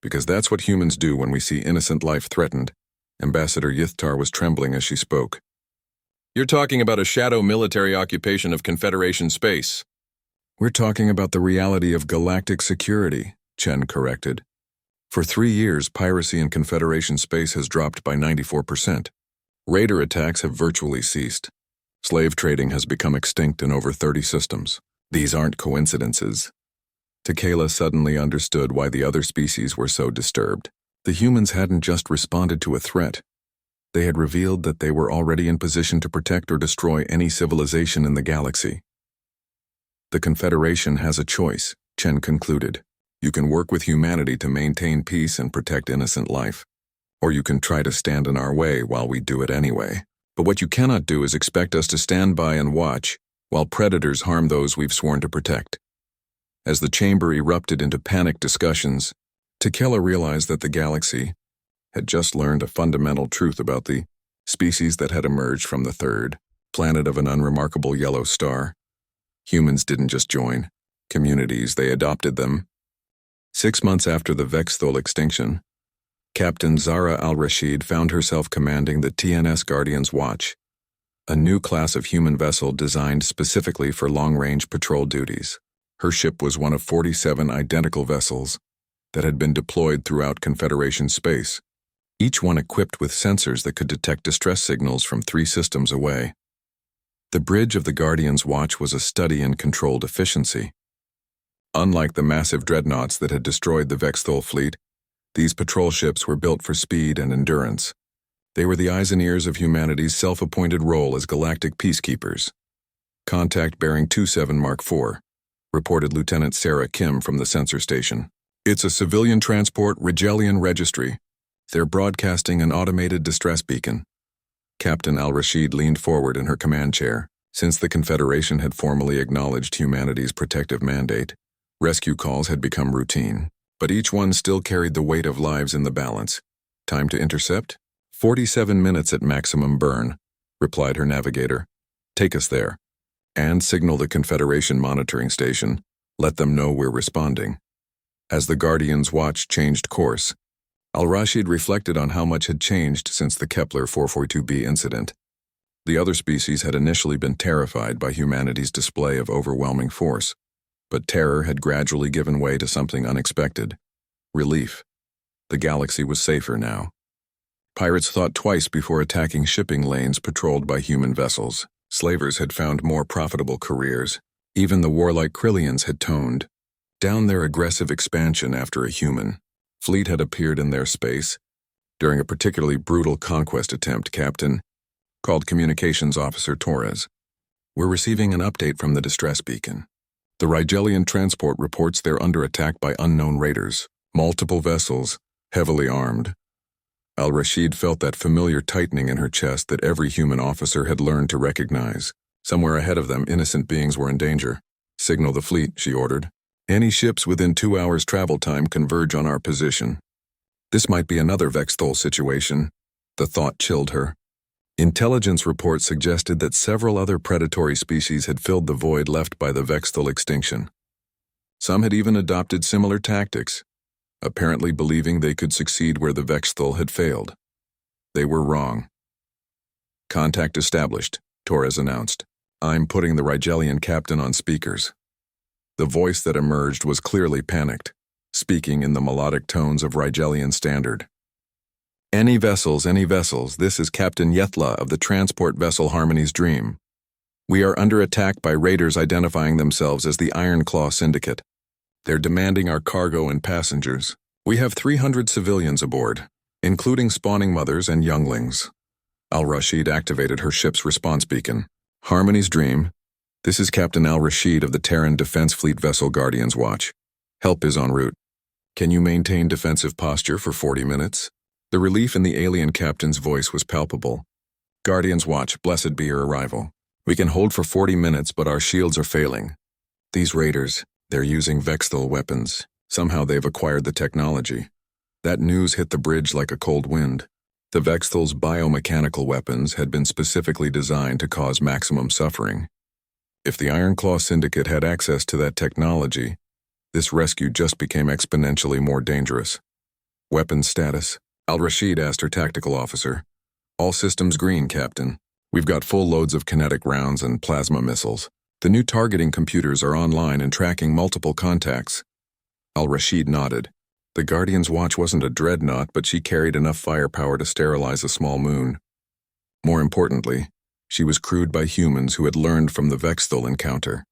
Because that's what humans do when we see innocent life threatened. Ambassador Yithtar was trembling as she spoke. You're talking about a shadow military occupation of Confederation space. We're talking about the reality of galactic security, Chen corrected. For 3 years, piracy in Confederation space has dropped by 94%. Raider attacks have virtually ceased. Slave trading has become extinct in over 30 systems. These aren't coincidences. Tequila suddenly understood why the other species were so disturbed. The humans hadn't just responded to a threat. They had revealed that they were already in position to protect or destroy any civilization in the galaxy. The Confederation has a choice, Chen concluded. You can work with humanity to maintain peace and protect innocent life. Or you can try to stand in our way while we do it anyway. But what you cannot do is expect us to stand by and watch while predators harm those we've sworn to protect. As the chamber erupted into panicked discussions, Tequila realized that the galaxy had just learned a fundamental truth about the species that had emerged from the third planet of an unremarkable yellow star. Humans didn't just join communities, they adopted them. 6 months after the Vexthul extinction, Captain Zara al-Rashid found herself commanding the TNS Guardian's Watch, a new class of human vessel designed specifically for long-range patrol duties. Her ship was one of 47 identical vessels that had been deployed throughout Confederation space, each one equipped with sensors that could detect distress signals from 3 systems away. The bridge of the Guardian's Watch was a study in controlled efficiency. Unlike the massive dreadnoughts that had destroyed the Vexthul fleet, these patrol ships were built for speed and endurance. They were the eyes and ears of humanity's self-appointed role as galactic peacekeepers. Contact bearing 27 Mark IV, reported Lieutenant Sarah Kim from the sensor station. It's a civilian transport Rigelian registry. They're broadcasting an automated distress beacon. Captain Al-Rashid leaned forward in her command chair. Since the Confederation had formally acknowledged humanity's protective mandate, rescue calls had become routine, but each one still carried the weight of lives in the balance. Time to intercept? 47 minutes at maximum burn, replied her navigator. Take us there. And signal the Confederation monitoring station. Let them know we're responding. As the Guardian's watch changed course, Al-Rashid reflected on how much had changed since the Kepler 442b incident. The other species had initially been terrified by humanity's display of overwhelming force, but terror had gradually given way to something unexpected. Relief. The galaxy was safer now. Pirates thought twice before attacking shipping lanes patrolled by human vessels. Slavers had found more profitable careers. Even the warlike Krillians had toned down their aggressive expansion after a human fleet had appeared in their space. During a particularly brutal conquest attempt, Captain called Communications Officer Torres. We're receiving an update from the distress beacon. The Rigelian transport reports they're under attack by unknown raiders, multiple vessels, heavily armed. Al-Rashid felt that familiar tightening in her chest that every human officer had learned to recognize. Somewhere ahead of them, innocent beings were in danger. Signal the fleet, she ordered. Any ships within 2 hours travel time converge on our position. This might be another Vexthol situation. The thought chilled her. Intelligence reports suggested that several other predatory species had filled the void left by the Vexthol extinction. Some had even adopted similar tactics, apparently believing they could succeed where the Vexthol had failed. They were wrong. Contact established, Torres announced. I'm putting the Rigelian captain on speakers. The voice that emerged was clearly panicked, speaking in the melodic tones of Rigelian standard. Any vessels, this is Captain Yethla of the transport vessel Harmony's Dream. We are under attack by raiders identifying themselves as the Ironclaw Syndicate. They're demanding our cargo and passengers. We have 300 civilians aboard, including spawning mothers and younglings. Al-Rashid activated her ship's response beacon. Harmony's Dream. This is Captain Al-Rashid of the Terran Defense Fleet vessel Guardian's Watch. Help is en route. Can you maintain defensive posture for 40 minutes? The relief in the alien captain's voice was palpable. Guardian's Watch, blessed be your arrival. We can hold for 40 minutes, but our shields are failing. These raiders, they're using Vexthol weapons. Somehow they've acquired the technology. That news hit the bridge like a cold wind. The Vexthol's biomechanical weapons had been specifically designed to cause maximum suffering. If the Ironclaw Syndicate had access to that technology, this rescue just became exponentially more dangerous. Weapons status? Al-Rashid asked her tactical officer. All systems green, Captain. We've got full loads of kinetic rounds and plasma missiles. The new targeting computers are online and tracking multiple contacts. Al-Rashid nodded. The Guardian's Watch wasn't a dreadnought, but she carried enough firepower to sterilize a small moon. More importantly, she was crewed by humans who had learned from the Vexthol encounter.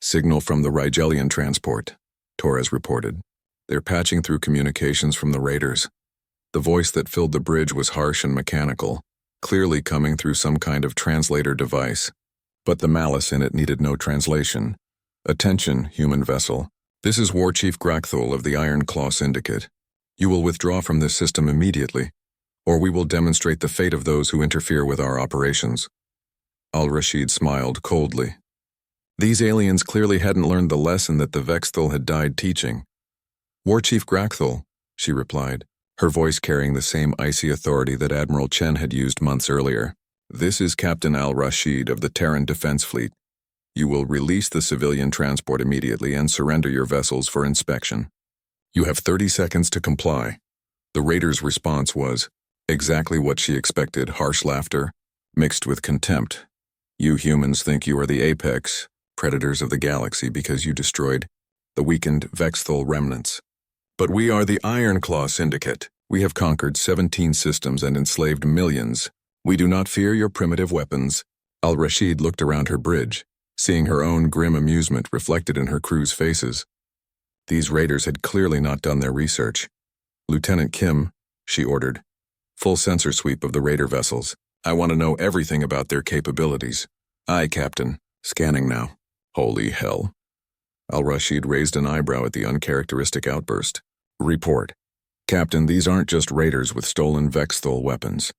Signal from the Rigelian transport, Torres reported. They're patching through communications from the raiders. The voice that filled the bridge was harsh and mechanical, clearly coming through some kind of translator device. But the malice in it needed no translation. Attention, human vessel. This is War Chief Grakthol of the Ironclaw Syndicate. You will withdraw from this system immediately, or we will demonstrate the fate of those who interfere with our operations. Al-Rashid smiled coldly. These aliens clearly hadn't learned the lesson that the Vexthol had died teaching. War Chief Grakthol, she replied, her voice carrying the same icy authority that Admiral Chen had used months earlier. This is Captain Al-Rashid of the Terran Defense Fleet. You will release the civilian transport immediately and surrender your vessels for inspection. You have 30 seconds to comply. The raider's response was exactly what she expected, harsh laughter, mixed with contempt. You humans think you are the apex, predators of the galaxy because you destroyed the weakened Vexthol remnants. But we are the Ironclaw Syndicate. We have conquered 17 systems and enslaved millions. We do not fear your primitive weapons. Al-Rashid looked around her bridge, seeing her own grim amusement reflected in her crew's faces. These raiders had clearly not done their research. Lieutenant Kim, she ordered, Full sensor sweep of the raider vessels. I want to know everything about their capabilities. Aye, Captain. Scanning now. Holy hell. Al-Rashid raised an eyebrow at the uncharacteristic outburst. Report. Captain, these aren't just raiders with stolen Vexthul weapons.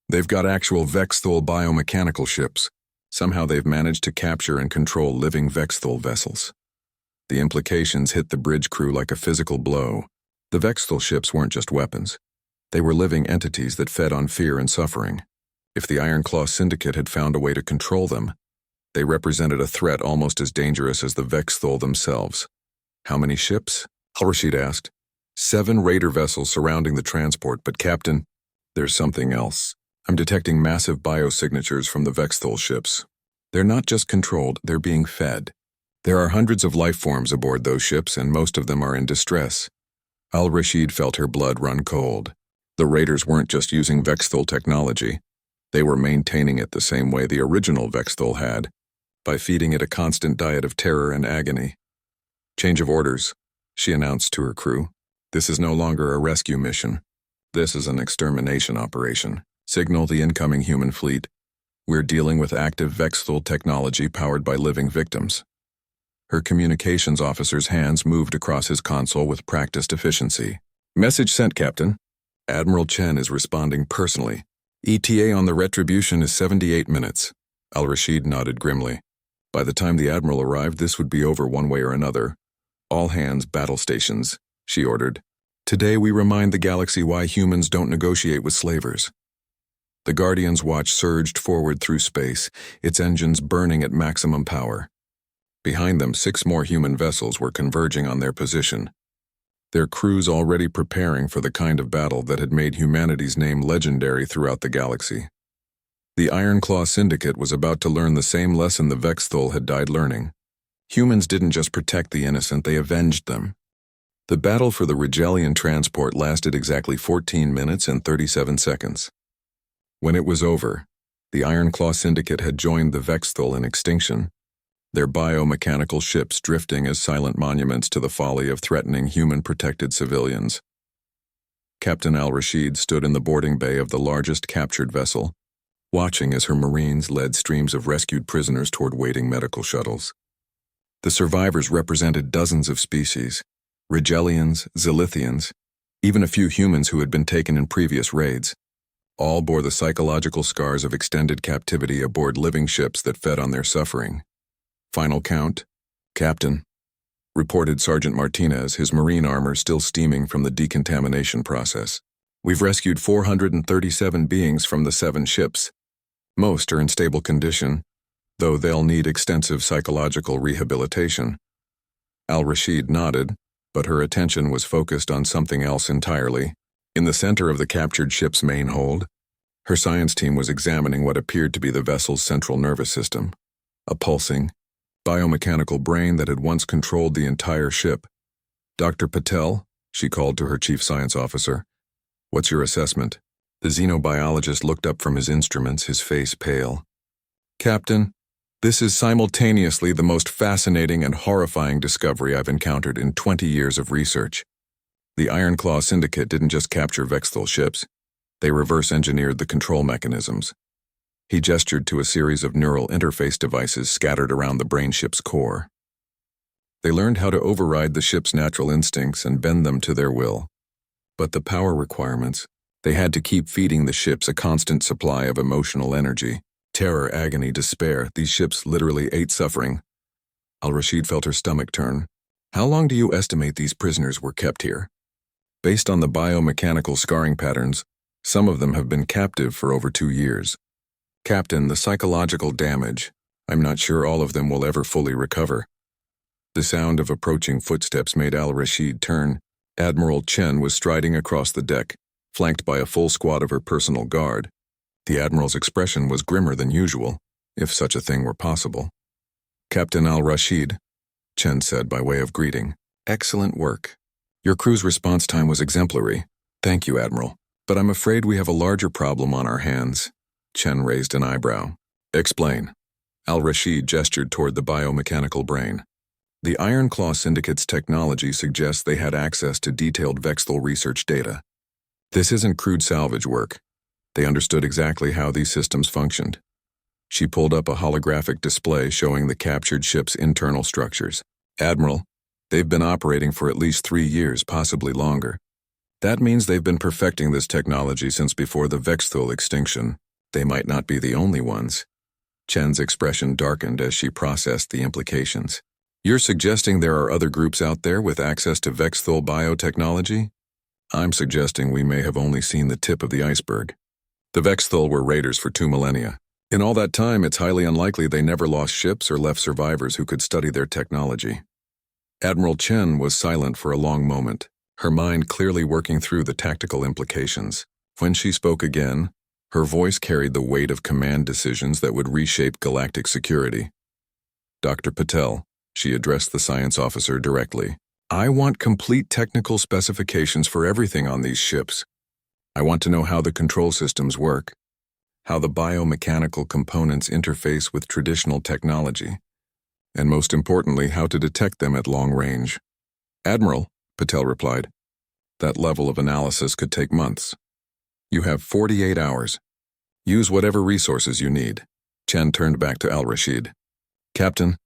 They've got actual Vexthul biomechanical ships. Somehow they've managed to capture and control living Vexthul vessels. The implications hit the bridge crew like a physical blow. The Vexthul ships weren't just weapons. They were living entities that fed on fear and suffering. If the Ironclaw Syndicate had found a way to control them, they represented a threat almost as dangerous as the Vexthul themselves. How many ships? Al-Rashid asked. 7 raider vessels surrounding the transport, but Captain, there's something else. I'm detecting massive biosignatures from the Vexthul ships. They're not just controlled, they're being fed. There are hundreds of life forms aboard those ships, and most of them are in distress. Al-Rashid felt her blood run cold. The raiders weren't just using Vexthul technology. They were maintaining it the same way the original Vexthul had, by feeding it a constant diet of terror and agony. Change of orders, she announced to her crew. This is no longer a rescue mission. This is an extermination operation. Signal the incoming human fleet. We're dealing with active Vexthul technology powered by living victims. Her communications officer's hands moved across his console with practiced efficiency. Message sent, Captain. Admiral Chen is responding personally. ETA on the Retribution is 78 minutes. Al-Rashid nodded grimly. By the time the Admiral arrived, this would be over one way or another. All hands battle stations, she ordered. Today we remind the galaxy why humans don't negotiate with slavers. The Guardian's watch surged forward through space, its engines burning at maximum power. Behind them, 6 more human vessels were converging on their position, their crews already preparing for the kind of battle that had made humanity's name legendary throughout the galaxy. The Ironclaw Syndicate was about to learn the same lesson the Vexthul had died learning. Humans didn't just protect the innocent, they avenged them. The battle for the Rigelian transport lasted exactly 14 minutes and 37 seconds. When it was over, the Ironclaw Syndicate had joined the Vexthul in extinction, their biomechanical ships drifting as silent monuments to the folly of threatening human-protected civilians. Captain Al-Rashid stood in the boarding bay of the largest captured vessel, watching as her Marines led streams of rescued prisoners toward waiting medical shuttles. The survivors represented dozens of species, Rigelians, Zilithians, even a few humans who had been taken in previous raids. All bore the psychological scars of extended captivity aboard living ships that fed on their suffering. Final count, Captain, reported Sergeant Martinez, his marine armor still steaming from the decontamination process. We've rescued 437 beings from the 7 ships. Most are in stable condition, though they'll need extensive psychological rehabilitation. Al-Rashid nodded, but her attention was focused on something else entirely. In the center of the captured ship's main hold, her science team was examining what appeared to be the vessel's central nervous system, a pulsing, biomechanical brain that had once controlled the entire ship. Dr. Patel, she called to her chief science officer. What's your assessment? The xenobiologist looked up from his instruments, his face pale. Captain, this is simultaneously the most fascinating and horrifying discovery I've encountered in 20 years of research. The Ironclaw Syndicate didn't just capture Vexthul ships. They reverse-engineered the control mechanisms. He gestured to a series of neural interface devices scattered around the brain ship's core. They learned how to override the ship's natural instincts and bend them to their will. But the power requirements, they had to keep feeding the ships a constant supply of emotional energy. Terror, agony, despair, these ships literally ate suffering. Al-Rashid felt her stomach turn. How long do you estimate these prisoners were kept here? Based on the biomechanical scarring patterns, some of them have been captive for over 2 years. Captain, the psychological damage, I'm not sure all of them will ever fully recover. The sound of approaching footsteps made Al-Rashid turn. Admiral Chen was striding across the deck, flanked by a full squad of her personal guard. The Admiral's expression was grimmer than usual, if such a thing were possible. Captain Al-Rashid, Chen said by way of greeting. Excellent work. Your crew's response time was exemplary. Thank you, Admiral. But I'm afraid we have a larger problem on our hands. Chen raised an eyebrow. Explain. Al-Rashid gestured toward the biomechanical brain. The Ironclaw Syndicate's technology suggests they had access to detailed Vexthul research data. This isn't crude salvage work. They understood exactly how these systems functioned. She pulled up a holographic display showing the captured ship's internal structures. Admiral, they've been operating for at least 3 years, possibly longer. That means they've been perfecting this technology since before the Vexthul extinction. They might not be the only ones. Chen's expression darkened as she processed the implications. You're suggesting there are other groups out there with access to Vexthul biotechnology? I'm suggesting we may have only seen the tip of the iceberg. The Vexthul were raiders for 2 millennia. In all that time, it's highly unlikely they never lost ships or left survivors who could study their technology. Admiral Chen was silent for a long moment, her mind clearly working through the tactical implications. When she spoke again, her voice carried the weight of command decisions that would reshape galactic security. Dr. Patel, she addressed the science officer directly. I want complete technical specifications for everything on these ships. I want to know how the control systems work, how the biomechanical components interface with traditional technology, and most importantly, how to detect them at long range. Admiral, Patel replied, that level of analysis could take months. You have 48 hours. Use whatever resources you need. Chen turned back to Al-Rashid. Captain,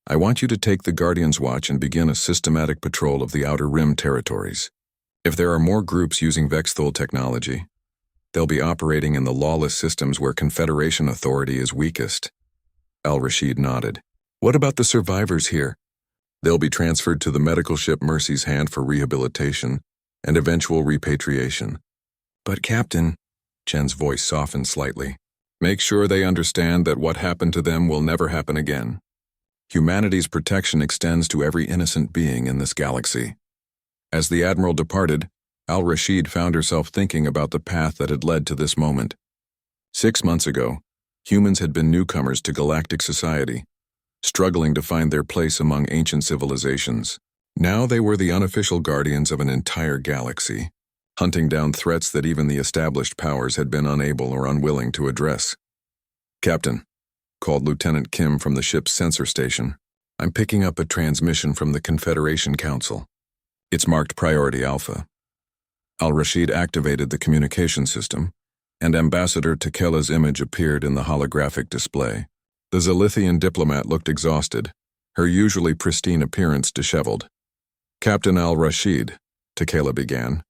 I want you to take the Guardian's Watch and begin a systematic patrol of the Outer Rim territories. If there are more groups using Vexthul technology, they'll be operating in the lawless systems where Confederation authority is weakest. Al-Rashid nodded. What about the survivors here? They'll be transferred to the medical ship Mercy's Hand for rehabilitation and eventual repatriation. But Captain, Chen's voice softened slightly, make sure they understand that what happened to them will never happen again. Humanity's protection extends to every innocent being in this galaxy. As the Admiral departed, Al-Rashid found herself thinking about the path that had led to this moment. 6 months ago, humans had been newcomers to galactic society, struggling to find their place among ancient civilizations. Now they were the unofficial guardians of an entire galaxy, hunting down threats that even the established powers had been unable or unwilling to address. Captain, called Lieutenant Kim from the ship's sensor station, I'm picking up a transmission from the Confederation Council. It's marked Priority Alpha. Al-Rashid activated the communication system, and Ambassador Tekela's image appeared in the holographic display. The Zalithian diplomat looked exhausted, her usually pristine appearance disheveled. Captain Al-Rashid, Tekela began,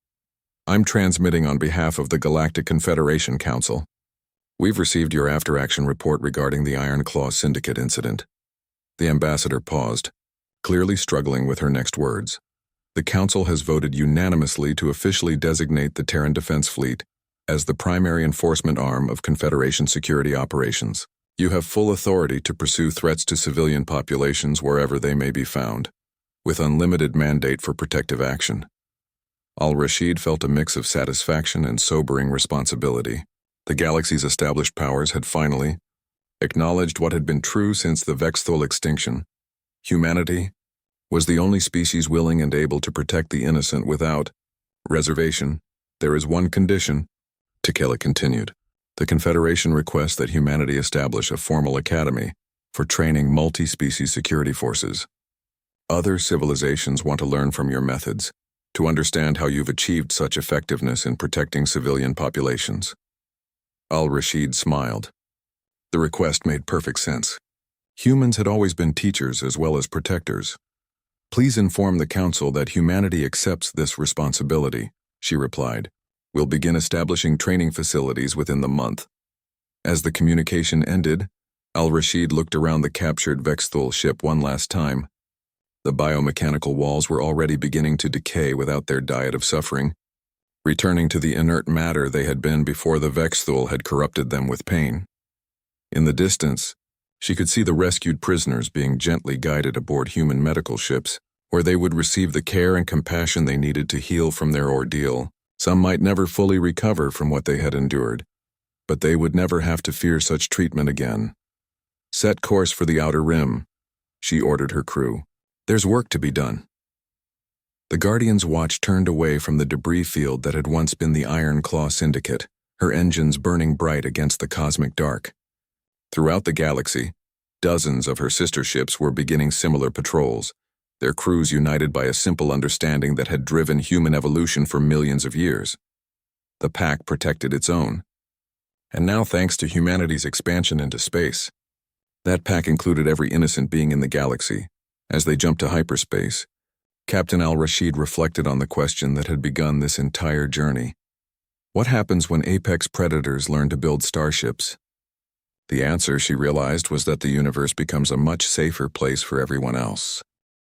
I'm transmitting on behalf of the Galactic Confederation Council. We've received your after-action report regarding the Iron Claw Syndicate incident. The ambassador paused, clearly struggling with her next words. The Council has voted unanimously to officially designate the Terran Defense Fleet as the primary enforcement arm of Confederation security operations. You have full authority to pursue threats to civilian populations wherever they may be found, with unlimited mandate for protective action. Al-Rashid felt a mix of satisfaction and sobering responsibility. The galaxy's established powers had finally acknowledged what had been true since the Vexthul extinction. Humanity was the only species willing and able to protect the innocent without reservation. There is one condition, Tekela continued. The Confederation requests that humanity establish a formal academy for training multi-species security forces. Other civilizations want to learn from your methods, to understand how you've achieved such effectiveness in protecting civilian populations. Al-Rashid smiled. The request made perfect sense. Humans had always been teachers as well as protectors. Please inform the Council that humanity accepts this responsibility, she replied. We'll begin establishing training facilities within the month. As the communication ended, Al-Rashid looked around the captured Vexthul ship one last time. The biomechanical walls were already beginning to decay without their diet of suffering, returning to the inert matter they had been before the Vexthul had corrupted them with pain. In the distance, she could see the rescued prisoners being gently guided aboard human medical ships, where they would receive the care and compassion they needed to heal from their ordeal. Some might never fully recover from what they had endured, but they would never have to fear such treatment again. Set course for the Outer Rim, she ordered her crew. There's work to be done. The Guardian's Watch turned away from the debris field that had once been the Iron Claw Syndicate, her engines burning bright against the cosmic dark. Throughout the galaxy, dozens of her sister ships were beginning similar patrols, their crews united by a simple understanding that had driven human evolution for millions of years. The pack protected its own. And now, thanks to humanity's expansion into space, that pack included every innocent being in the galaxy. As they jumped to hyperspace, Captain Al-Rashid reflected on the question that had begun this entire journey. What happens when apex predators learn to build starships? The answer, she realized, was that the universe becomes a much safer place for everyone else.